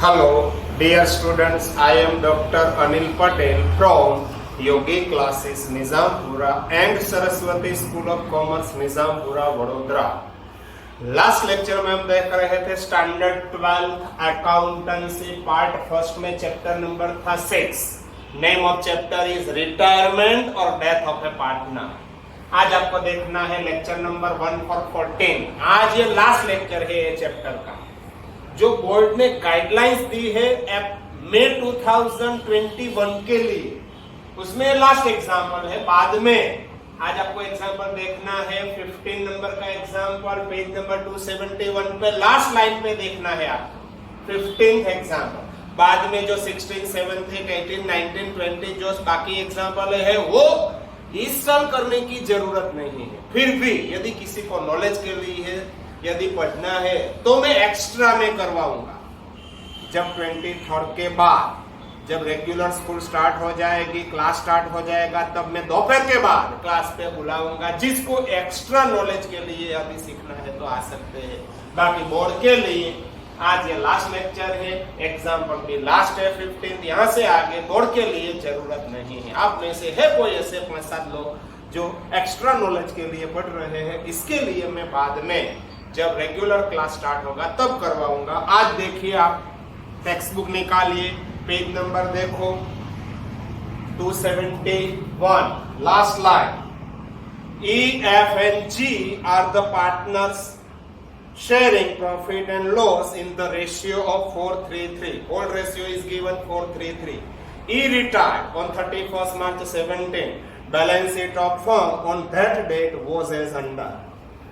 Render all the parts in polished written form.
Hello, dear students. I am Dr. Anil Patel from Yogi Classes, Nizampura and Saraswati School of Commerce, Nizampura, Vadodara. Last lecture में हम देख रहे थे standard 12 accountancy part first में chapter number था 6. Name of chapter is retirement और death of A partner. आज आपको देखना है लेक्चर नंबर 1 फॉर 14. आज ये लास्ट लेक्चर है ये चैप्टर का. जो बोर्ड ने गाइडलाइंस दी है मई 2021 के लिए, उसमें लास्ट एग्जाम्पल है. बाद में आज आपको एग्जाम्पल देखना है 15 नंबर का एग्जाम्पल पेज नंबर 271 पे लास्ट लाइन पे देखना है आपको 15th एग्जाम्पल. बाद में जो 16, 17, 18, 19, 20 जो बाकी एग्जाम्पल है वो इस साल करने की जरूरत नहीं है. फिर भी यदि किसी को नॉलेज के लिए है, यदि पढ़ना है तो मैं एक्स्ट्रा में करवाऊंगा. जब 23rd के बाद जब रेगुलर स्कूल स्टार्ट हो जाएगी, क्लास स्टार्ट हो जाएगा, तब मैं दोपहर के बाद क्लास पे बुलाऊंगा. जिसको एक्स्ट्रा नॉलेज के लिए अभी सीखना है तो आ सकते हैं. बाकी बोर्ड के लिए आज ये लास्ट लेक्चर है. एग्जाम्पल भी लास्ट है 15th. यहाँ से आगे बोर्ड के लिए जरूरत नहीं है. आप में से है कोई ऐसे 5-7 लोग जो एक्स्ट्रा नॉलेज के लिए पढ़ रहे हैं. इसके लिए मैं बाद में जब रेगुलर क्लास स्टार्ट होगा तब करवाऊंगा. आज देखिए, आप टेक्स्ट बुक निकालिए, पेज नंबर देखो 271, last line. E, F and G are the partners sharing profit and loss in the ratio of 4:3:3. Old ratio is given 4:3:3. E retired on 31st March 17. Balance sheet of firm on that date was as under.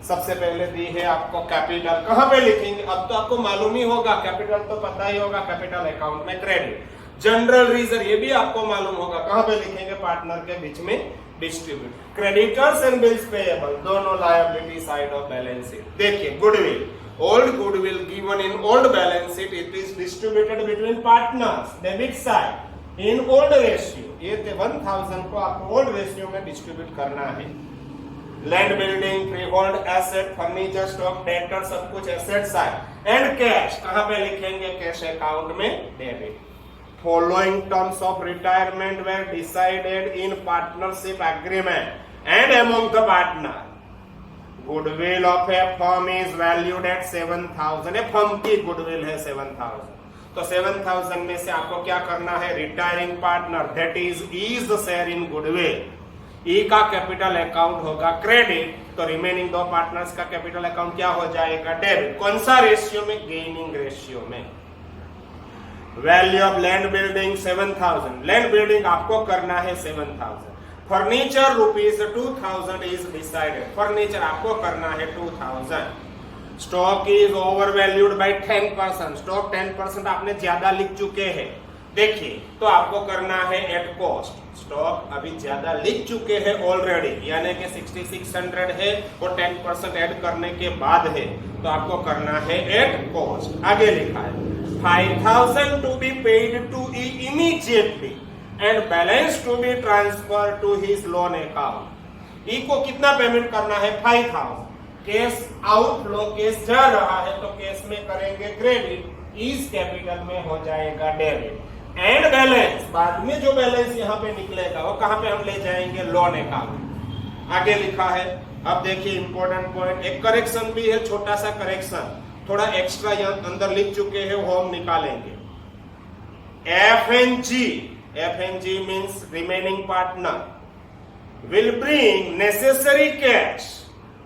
सबसे पहले दी है आपको capital. कहां पे लिखेंगे अब तो आपको मालूम ही होगा. कैपिटल तो पता ही होगा, कैपिटल अकाउंट में क्रेडिट. जनरल रिजर्व ये भी आपको मालूम होगा. कहां पे लिखेंगे? पार्टनर के बीच में distribute. Creditors and bills payable दोनों liability side of balance sheet. देखिए, goodwill, old goodwill given in old balance sheet, it is distributed between partners. Debit side in old ratio. ये 1000 को आपको ओल्ड रेशियो में distribute करना है. Land, building, freehold, asset, furniture, stock, debtor, सब कुछ asset side. And cash कहां पे लिखेंगे? कैश अकाउंट में debit. Following terms of retirement were decided in partnership agreement and among the partner. Goodwill of a firm is valued at 7000. A firm की goodwill है 7000. तो 7000 में से आपको क्या करना है? Retiring partner that is share in goodwill. E का कैपिटल अकाउंट होगा क्रेडिट, तो रिमेनिंग दो पार्टनर्स का कैपिटल अकाउंट क्या हो जाएगा? डेबिट. कौन सा रेशियो में? गेनिंग रेशियो में. Value of land building 7000. Land building आपको करना है 7000. Furniture ₹2000 is decided. फर्नीचर आपको करना है 2000. Stock is over valued by 10%. Stock 10% आपने ज्यादा लिख चुके हैं. देखिए, तो आपको करना है एट कॉस्ट. स्टॉक अभी ज्यादा लिख चुके हैं ऑलरेडी, यानी कि 6600 है, वो 10% ऐड करने के बाद है, तो आपको करना है एट कॉस्ट. आगे लिखा है 5000 to be paid to E immediately and balance to be transfer to his loan account. E को कितना पेमेंट करना है? 5000. कैश आउटफ्लो, कैश जा रहा है तो कैश में करेंगे क्रेडिट, इस कैपिटल में हो जाएगा डेबिट. एंड बैलेंस, बाद में जो बैलेंस यहाँ पे निकलेगा वो कहां पे हम ले जाएंगे? Loan account. आगे लिखा है. अब देखिए इंपॉर्टेंट पॉइंट, एक करेक्शन भी है, छोटा सा करेक्शन, थोड़ा एक्स्ट्रा यहाँ अंदर लिख चुके हैं, वो हम निकालेंगे. F N G means remaining partner will bring necessary cash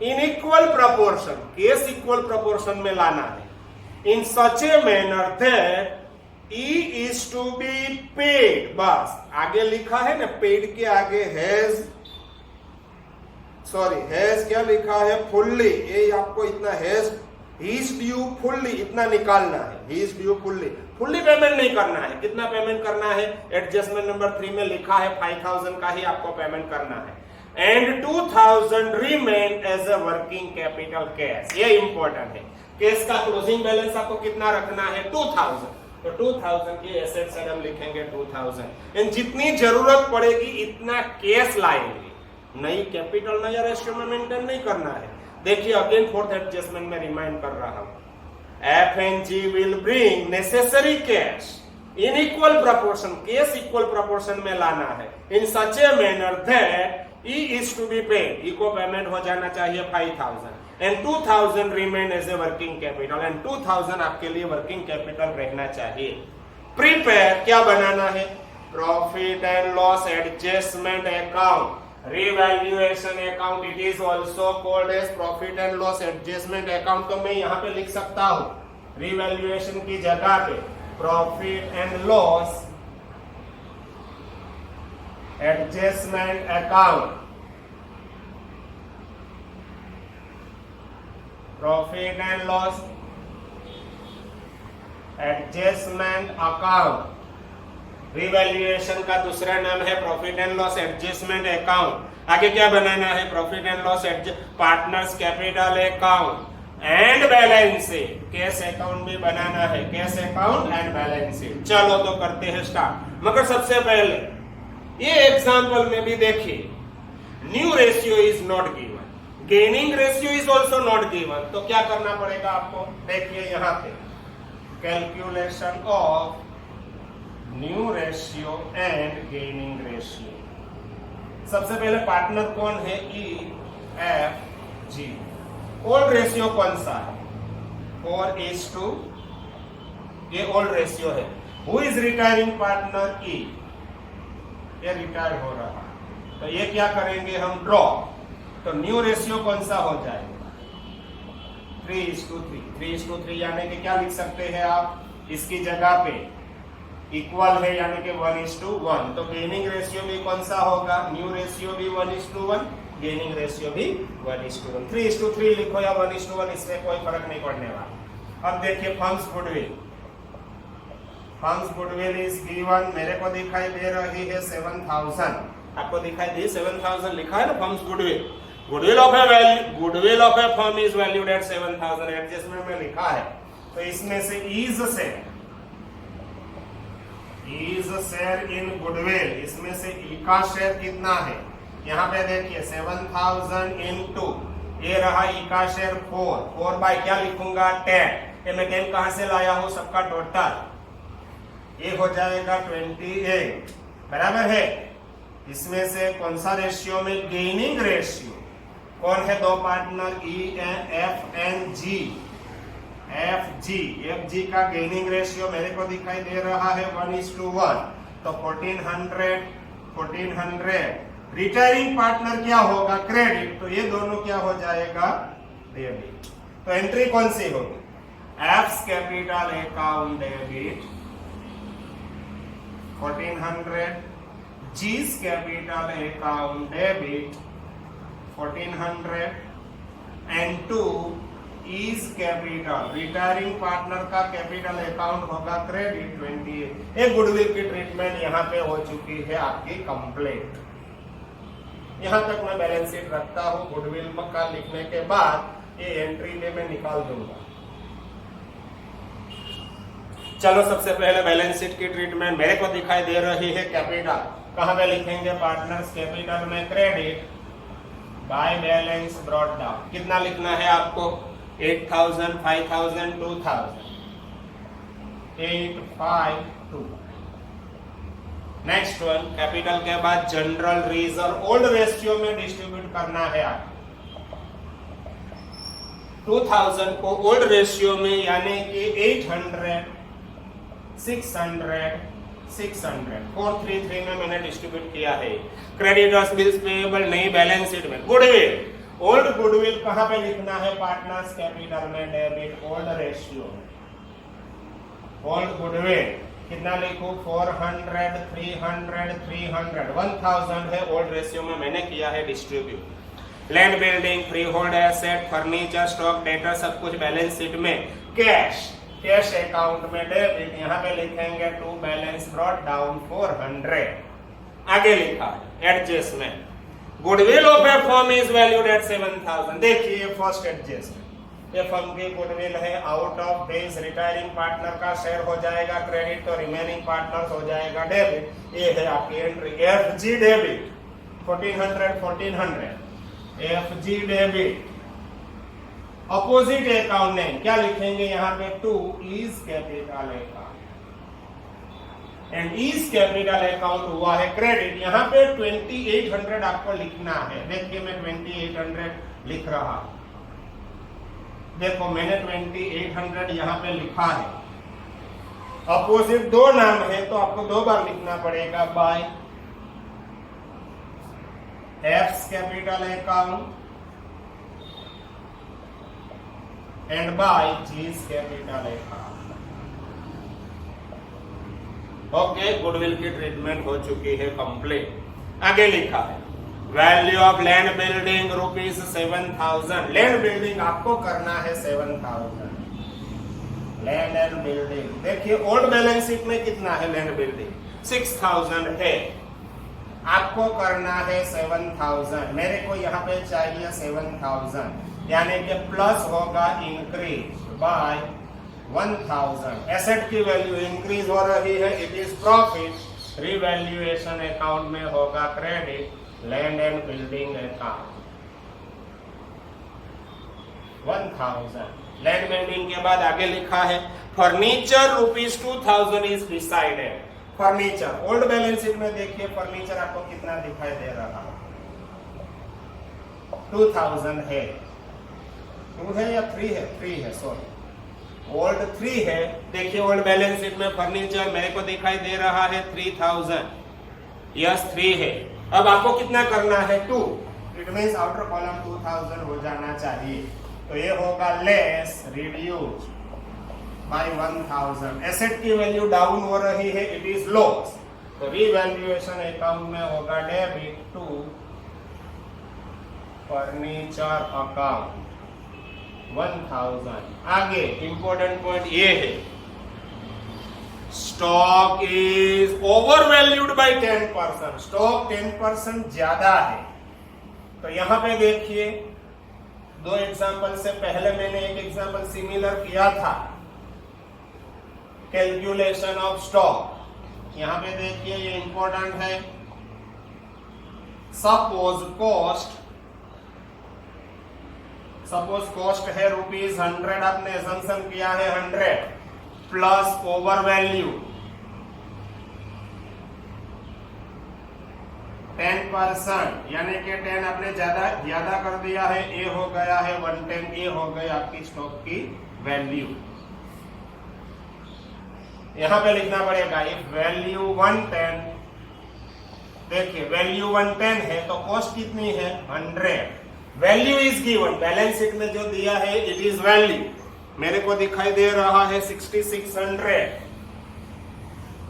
in equal proportion. Cash equal proportion में लाना है. In such a manner that E is to be paid. बस आगे लिखा है ना, पेड के आगे हैज क्या लिखा है? फुल्ली. ये आपको इतना हैज इज ड्यू फुल्ली इतना निकालना है. He is due fully. Fully payment नहीं करना है. कितना पेमेंट करना है? एडजस्टमेंट नंबर 3 में लिखा है 5000 का ही आपको पेमेंट करना है. And 2000 remain as a working capital cash. ये इंपॉर्टेंट है. कैश का क्लोजिंग बैलेंस आपको कितना रखना है? 2000. तो 2000 की एसेट साइड हम लिखेंगे 2000. इन जितनी जरूरत पड़ेगी इतना कैश लाएंगे. नई कैपिटल नया रेशियो में मेंटेन नहीं करना है. देखिए, अगेन फोर्थ एडजस्टमेंट में रिमाइंड कर रहा हूं. F and G will bring necessary cash in equal proportion. Cash equal proportion में लाना है. In such a manner that E is to be paid. E को पेमेंट हो जाना चाहिए 5,000. And 2,000 remain as a working capital. And 2,000 आपके लिए working capital रहना चाहिए. Prepare क्या बनाना है? Profit and loss adjustment account. Revaluation account, it is also called as profit and loss adjustment account. तो मैं यहाँ पे लिख सकता हूँ revaluation की जगह पे profit and loss adjustment account. Profit and loss adjustment account. Revaluation का दूसरा नाम है profit and loss adjustment account. आगे क्या बनाना है? Profit and loss partners capital account and balance sheet. Cash account भी बनाना है, cash account and balance sheet. चलो तो करते हैं स्टार्ट. मगर सबसे पहले ये एग्जांपल में भी देखिए, new ratio is not given, gaining ratio is also not given. तो क्या करना पड़ेगा आपको? देखिए यहाँ पे calculation of new ratio and gaining ratio. सबसे पहले पार्टनर कौन है? E F G. Old ratio कौन सा है? 4:2. ये ओल्ड रेशियो है. Who is retiring partner? E. ये रिटायर हो रहा है, तो ये क्या करेंगे हम? ड्रॉ. तो न्यू रेशियो कौन सा हो जाएगा? 3:3. 3:3 यानी कि क्या लिख सकते हैं आप? इसकी जगह पे इक्वल है यानी कि 1:1. तो गेनिंग रेशियो भी कौन सा होगा? न्यू रेशियो भी 1:1, गेनिंग रेशियो भी 1:1. 3:3 लिखो या 1:1, इसमें कोई फर्क नहीं पड़ने वाला. अब देखिए firms goodwill. Firms goodwill is given. मेरे को दिखाई दे रही है 7,000. आपको दिखाई दी 7,000 लिखा है ना firms goodwill. Goodwill of a firm is valued eight 7,000. Adjustment में लिखा है. तो इसमें से इज शेयर इन गुडविल, इसमें से ई का शेयर कितना है? यहाँ पे देखिए 7,000 into ये रहा ई का शेयर 4 बाय क्या लिखूंगा? 10. ये मैं 10 कहां से लाया हूं? सबका टोटल. ये हो जाएगा 28. बराबर है. इसमें से कौन सा रेशियो में? Gaining ratio. कौन है दो पार्टनर? E F and G. F G का गेनिंग रेशियो मेरे को दिखाई दे रहा है 1:1. तो 1400. रिटायरिंग पार्टनर क्या होगा? क्रेडिट. तो ये दोनों क्या हो जाएगा? डेबिट. तो एंट्री कौन सी होगी? F capital account debit 1400, G's capital account debit 1400 and 2 is capital. Retiring partner का कैपिटल अकाउंट होगा क्रेडिट 28. एक गुडविल की ट्रीटमेंट यहाँ पे हो चुकी है आपकी कंप्लीट. यहाँ तक मैं बैलेंस शीट रखता हूँ. गुडविल का लिखने के बाद ये एंट्री में मैं निकाल दूंगा. चलो सबसे पहले बैलेंस शीट की ट्रीटमेंट मेरे को दिखाई दे रही है कैपिटल. कहाँ पे लिखेंगे? पार्टनर्स कैपिटल में credit by balance brought down. कितना लिखना है आपको? 8,000, 5,000, 2,000. 852. नेक्स्ट वन, कैपिटल के बाद जनरल रिजर्व ओल्ड रेशियो में डिस्ट्रीब्यूट करना है आप. 2,000 को ओल्ड रेशियो में यानी कि 800, 600, 600, 433 में मैंने डिस्ट्रीब्यूट किया है. क्रेडिटर्स बिल्स पेएबल नहीं बैलेंस शीट में. गुडविल, ओल्ड गुडविल कहां पे लिखना है? पार्टनर्स कैपिटल में debit old ratio. Old goodwill कितना लिखूं? 400, 300, 300, 1,000 है ओल्ड रेशियो में मैंने किया है distribute. Land building, free hold asset, furniture, stock, data सब कुछ बैलेंस शीट में. कैश अकाउंट में डेबिट. यहाँ पे लिखेंगे टू बैलेंस ब्रॉट डाउन 400. आगे लिखा adjustment. Goodwill of a firm is valued eight 7,000. देखिए फर्स्ट एडजस्टमेंट. ये फर्म की गुडविल है. Out of this retiring partner का शेयर हो जाएगा क्रेडिट, तो रिमेनिंग पार्टनर्स हो जाएगा डेबिट. ये है आपकी entry. FG debit 1400, 1400. FG debit opposite account name क्या लिखेंगे यहाँ पे, to is capital account, and is capital account हुआ है क्रेडिट। यहाँ पे 2800 आपको लिखना है। देखिए मैं 2800 लिख रहा हूं, देखो मैंने 2800 यहाँ पे लिखा है। अपोजिट दो नाम है तो आपको दो बार लिखना पड़ेगा, by F capital account and by G's capital account. Okay, goodwill की ट्रीटमेंट हो चुकी है कंप्लीट। आगे लिखा है value of land building rupees 7000। Land building आपको करना है 7000, लैंड एंड बिल्डिंग। देखिए ओल्ड बैलेंस शीट में कितना है लैंड बिल्डिंग, 6000 है, आपको करना है 7000। मेरे को यहाँ पे चाहिए 7000, यानी कि प्लस होगा इंक्रीज बाय 1000। एसेट की वैल्यू इंक्रीज हो रही है, it is profit. Revaluation account में होगा credit, land and building account 1000। Land building के बाद आगे लिखा है furniture rupees 2000 is decided. Furniture old balance sheet में देखिए फर्नीचर आपको कितना दिखाई दे रहा है, 2000 है, 2 है या 3 है, 3 है, सॉरी ओल्ड 3 है। देखिए ओल्ड बैलेंस शीट में फर्नीचर मेरे को दिखाई दे रहा है 3000, यस 3 है। अब आपको कितना करना है, 2, इट मींस आउटर कॉलम 2000 हो जाना चाहिए, तो ये होगा लेस रिड्यूस बाय 1000। एसेट की वैल्यू डाउन हो रही है, इट इज लॉस, तो रिवैल्यूएशन अकाउंट में होगा डेबिट टू फर्नीचर अकाउंट 1000। आगे इंपॉर्टेंट पॉइंट ये है, stock is over valued bye 10%। Stock 10% ज्यादा है, तो यहां पे देखिए दो एग्जांपल से पहले मैंने एक एग्जांपल सिमिलर किया था, कैलकुलेशन ऑफ स्टॉक। यहां पे देखिए ये इंपॉर्टेंट है, सपोज कॉस्ट है रुपीज 100, आपने एजम्पशन किया है 100 प्लस ओवर वैल्यू 10%, यानी कि 10 आपने ज्यादा कर दिया है, ए हो गया है 110, ए हो गई आपकी स्टॉक की वैल्यू। यहां पे लिखना पड़ेगा इफ वैल्यू 110, देखिए वैल्यू 110 है तो कॉस्ट कितनी है 100, value is given, balance sheet में जो दिया है इट इज वैल्यू, मेरे को दिखाई दे रहा है 6600,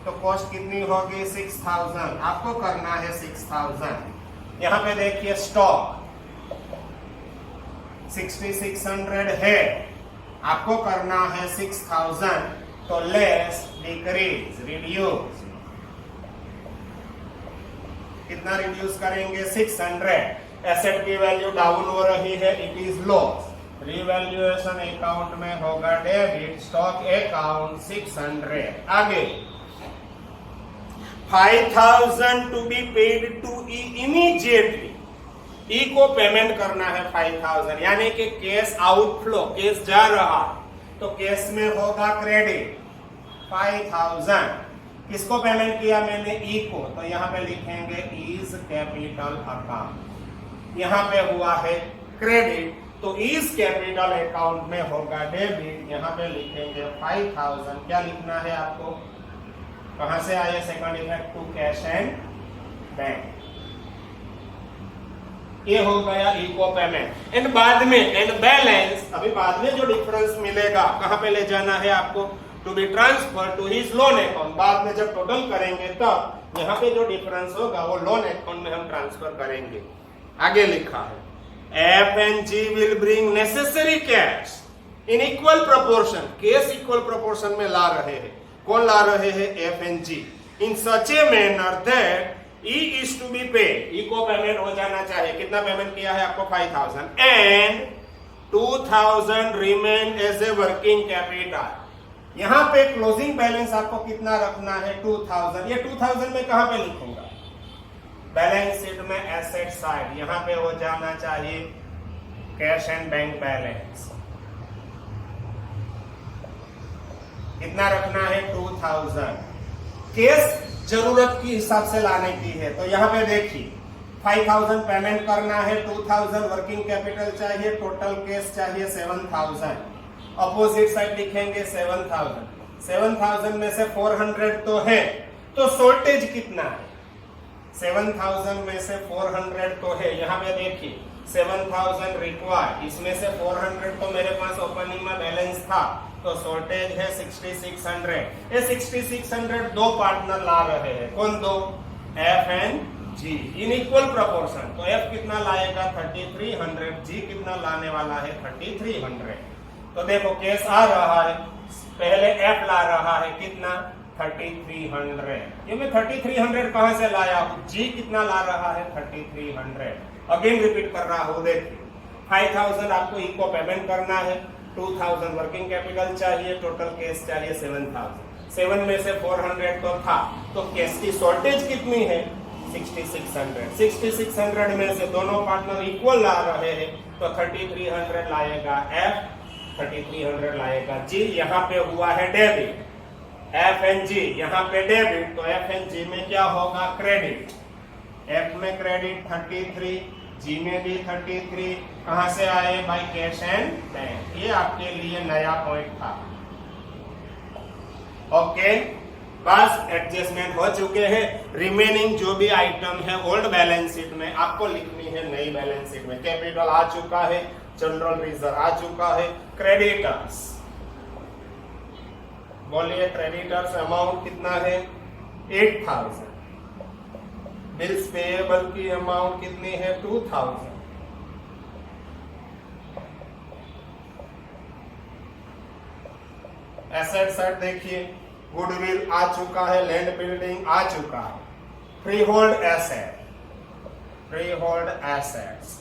तो कॉस्ट कितनी होगी 6000, आपको करना है 6000। यहां पे देखिए स्टॉक 6600 है, आपको करना है 6000, तो लेस डिक्रीज रिड्यूस, कितना रिड्यूस करेंगे 600। एसेट की वैल्यू डाउन हो रही है, it is loss, revaluation account में होगा डेबिट, स्टॉक अकाउंट 600। आगे 5000 to be paid to E immediately, E को पेमेंट करना है 5000, यानी कि कैश आउटफ्लो, कैश जा रहा, तो कैश में होगा क्रेडिट 5000। किसको पेमेंट किया मैंने, ई को, तो यहाँ पे लिखेंगे इज कैपिटल अकाउंट, यहाँ पे हुआ है क्रेडिट, तो इज कैपिटल अकाउंट में होगा डेबिट, यहाँ पे लिखेंगे 5000। क्या लिखना है आपको, कहां से आया second effect, to cash and bank, ये हो गया इको पेमेंट। एंड बाद में एंड बैलेंस, अभी बाद में जो डिफरेंस मिलेगा कहां पे ले जाना है आपको, to be transfer to his loan account. बाद में जब टोटल करेंगे तब यहाँ पे जो डिफरेंस होगा वो लोन अकाउंट में हम ट्रांसफर करेंगे। आगे लिखा है F and G will bring necessary cash in equal proportion, cash equal proportion में ला रहे हैं, कौन ला रहे हैं, F and G, in such a manner that E is to be paid, E को पेमेंट हो जाना चाहिए, कितना पेमेंट किया है आपको 5000, and 2000 remain as a working capital. यहां पे क्लोजिंग बैलेंस आपको कितना रखना है 2000, ये 2000 में कहां पे लिखूंगा, बैलेंस शीट में एसेट साइड, यहां पे हो जाना चाहिए कैश एंड बैंक बैलेंस, कितना रखना है 2000। केस जरूरत की हिसाब से लाने की है, तो यहाँ पे देखिए 5000 पेमेंट करना है, 2000 वर्किंग कैपिटल चाहिए, टोटल केस चाहिए 7000। अपोजिट साइड लिखेंगे 7000। 7000 में से 400 तो है, तो शॉर्टेज कितना है? 7000 में से 400 तो है, यहाँ पे देखिए 7000 रिक्वायर्ड, इसमें से 400 तो मेरे पास ओपनिंग में बैलेंस था, तो शॉर्टेज है 6600। ये 6600 दो पार्टनर ला रहे हैं, कौन दो? F and G in equal proportion. तो एफ कितना लाएगा 3300, जी कितना लाने वाला है 3300। तो देखो केस आ रहा है, पहले एफ ला रहा है कितना 3300। ये मैं 3300 कहां से लाया हूं? जी कितना ला रहा है 3300। अगेन रिपीट कर रहा हूं, देखिए 5000 आपको इको पेमेंट करना है, 2000 वर्किंग कैपिटल चाहिए, टोटल केस चाहिए 7000। 7 में से 400 तो था, तो केस की शॉर्टेज कितनी है 6600। 6600 में से दोनों पार्टनर इक्वल ला रहे हैं, तो 3300 लाएगा एफ, 3300 लाएगा जी। यहाँ पे हुआ है डेबिट, एफ एंड जी, यहाँ पे डेबिट, तो एफ एंड जी में क्या होगा क्रेडिट। एफ में क्रेडिट 33, जी में भी 33, कहां से आए? By cash and bank. ये आपके लिए नया पॉइंट था। ओके, बस एडजस्टमेंट हो चुके हैं। रिमेनिंग जो भी आइटम है ओल्ड बैलेंस शीट में आपको लिखनी है नई बैलेंस शीट में। कैपिटल आ चुका है, जनरल रिजर्व आ चुका है, क्रेडिटर्स बोलिए क्रेडिटर्स अमाउंट कितना है 8000। बिल्स पेएबल की अमाउंट कितनी है 2000। एसेट साइड देखिए, गुडविल आ चुका है, लैंड बिल्डिंग आ चुका है, freehold asset, freehold assets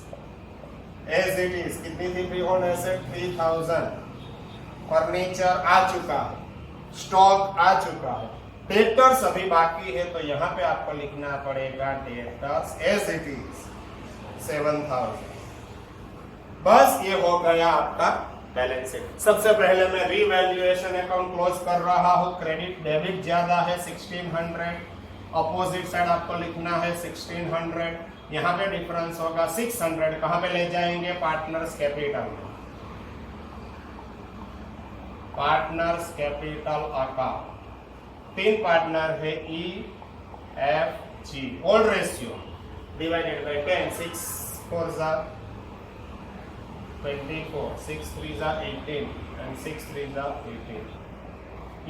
as it is कितनी थी फ्री होल्ड एसेट 3000। फर्नीचर आ चुका है, स्टॉक आ चुका है, डेटर्स अभी बाकी है, तो यहाँ पे आपको लिखना पड़ेगा डेटर्स एज इट इज 7000। बस ये हो गया आपका बैलेंस शीट। सबसे पहले मैं रीवैल्यूएशन अकाउंट क्लोज कर रहा हूं। क्रेडिट डेबिट ज्यादा है 1600, अपोजिट साइड आपको लिखना है 1600। यहाँ पे डिफरेंस होगा 600, कहां पे ले जाएंगे पार्टनर्स कैपिटल में। पार्टनर्स कैपिटल अकाउंट 3 पार्टनर है E F G, old ratio divided by 10, 6 4 जा 24, 6 3 जा 18 एंड 6 3 जा 18।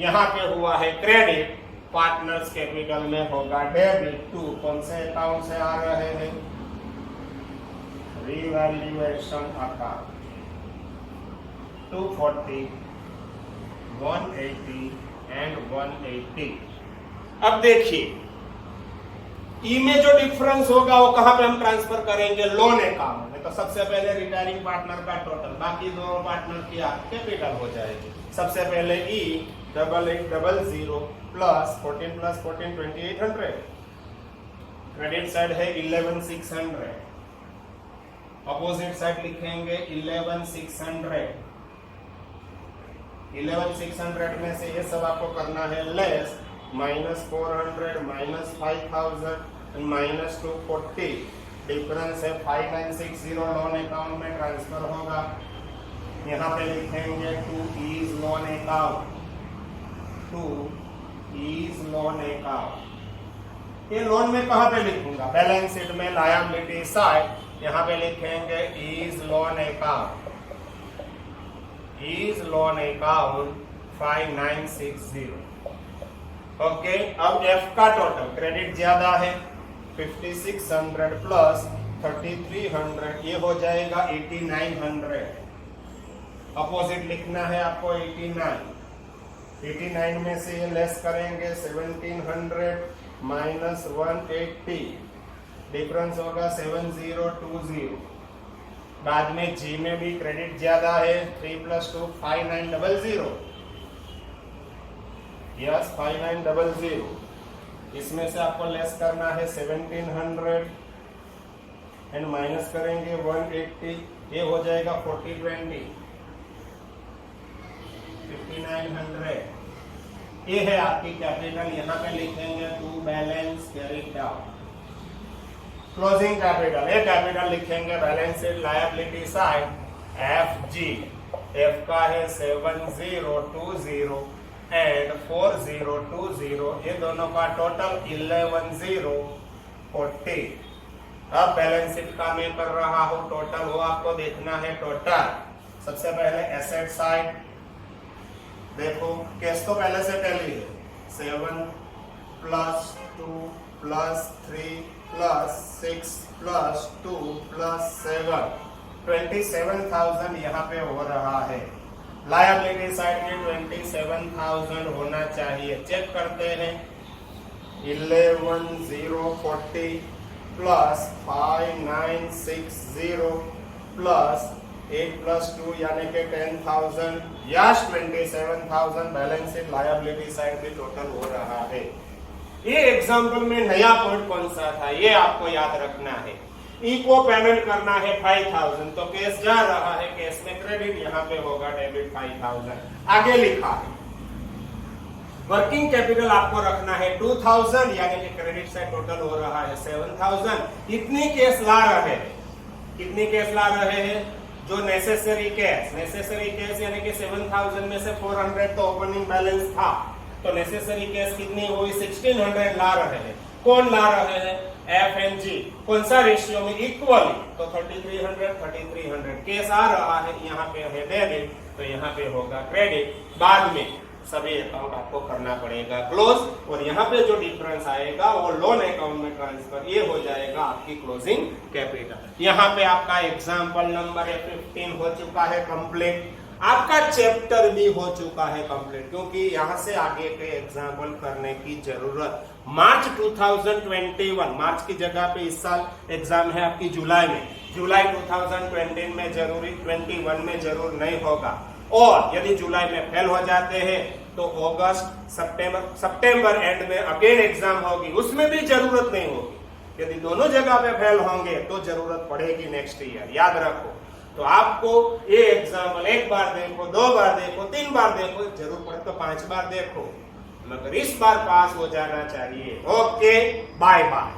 यहाँ पे हुआ है क्रेडिट, पार्टनर्स कैपिटल में होगा डेबिट। 2 कौन से अकाउंट से आ रहे हैं? Revaluation account 240, 180 and 180। अब देखिए ई में जो डिफरेंस होगा वो कहां पे हम ट्रांसफर करेंगे? लोन अकाउंट में। तो सबसे पहले रिटायरिंग पार्टनर का टोटल, बाकी दोनों पार्टनर की कैपिटल हो जाएगी। सबसे पहले ई 8800 प्लस 14 प्लस 14 2800। क्रेडिट साइड है 11600, अपोजिट साइड लिखेंगे 11600। 11600 में से ये सब आपको करना है लेस, -400 -5000 -240। डिफरेंस है 5960, लोन अकाउंट में ट्रांसफर होगा। यहाँ पे लिखेंगे two is loan account, two is loan account. ये लोन में कहाँ पे लिखूंगा? बैलेंस शीट में लायबिलिटी साइड, यहाँ पे लिखेंगे is loan account, is loan account 5960। Okay, अब एफ का टोटल क्रेडिट ज्यादा है 5600 प्लस 3300, ये हो जाएगा 8900। अपोजिट लिखना है आपको 89 में से ये लेस करेंगे 1700 माइनस 180, डिफरेंस होगा 7020। बाद में जी में भी क्रेडिट ज्यादा है 3 + 2 5900, यस 5900। इसमें से आपको लेस करना है 1700 एंड माइनस करेंगे 180, ये हो जाएगा 4020 5900 ये है आपकी कैपिटल, यहाँ पे लिखेंगे to balance carried out. Closing capital, ये कैपिटल लिखेंगे balance sheet liability side F G. F का है 7020 एंड 4020, ये दोनों का टोटल 11040। अब बैलेंस शीट का मैं कर रहा हूं टोटल, वो आपको देखना है टोटल। सबसे पहले एसेट साइड देखो, कैश तो पहले से टैली है, 7 + 2 + 3 + 6 + 2 + 7, 27,000 यहाँ पे हो रहा है। लायबिलिटी साइड में 27,000 होना चाहिए, चेक करते हैं। 11040 + 5960 + 8 + 2 यानी कि 10,000, yes 27,000 balance sheet liability side भी टोटल हो रहा है। ये एग्जाम्पल में नया पॉइंट कौन सा था, ये आपको याद रखना है। ई को पेमेंट करना है 5,000, तो कैश जा रहा है, कैश में क्रेडिट, यहाँ पे होगा डेबिट 5,000। आगे लिखा है वर्किंग कैपिटल आपको रखना है 2,000, यानी कि क्रेडिट साइड टोटल हो रहा है 7,000। इतनी कैश ला रहे हैं, कितनी कैश ला रहे हैं, जो नेसेसरी कैश यानी कि 7,000 में से 400 तो ओपनिंग बैलेंस था, तो नेसेसरी कैश कितनी हुई, 1600 ला रहे हैं। कौन ला रहे हैं, एफ एंड जी। कौन सा रेशियो में, इक्वली, तो 3300 कैश आ रहा है, यहाँ पे है डेबिट, तो यहाँ पे होगा क्रेडिट। बाद में सभी अकाउंट आपको करना पड़ेगा क्लोज, और यहाँ पे जो डिफरेंस आएगा वो लोन अकाउंट में ट्रांसफर, ये हो जाएगा आपकी क्लोजिंग कैपिटल। यहाँ पे आपका एग्जाम्पल नंबर 15 हो चुका है कंप्लीट। आपका चैप्टर भी हो चुका है कंप्लीट, क्योंकि यहाँ से आगे के एग्जाम्पल करने की जरूरत। मार्च 2021, मार्च की जगह पे इस साल एग्जाम है आपकी जुलाई में, जुलाई 2020 में जरूरी, 21 में जरूर नहीं होगा। और यदि जुलाई में फेल हो जाते हैं तो अगस्त सितंबर एंड में अगेन एग्जाम होगी, उसमें भी जरूरत नहीं होगी। यदि दोनों जगह पे फेल होंगे तो जरूरत पड़ेगी नेक्स्ट ईयर, याद रखो। तो आपको ये एग्जाम्पल एक बार देखो, 2 बार देखो, 3 बार देखो, जरूर पड़े तो 5 बार देखो, मगर इस बार पास हो जाना चाहिए। Okay, bye bye.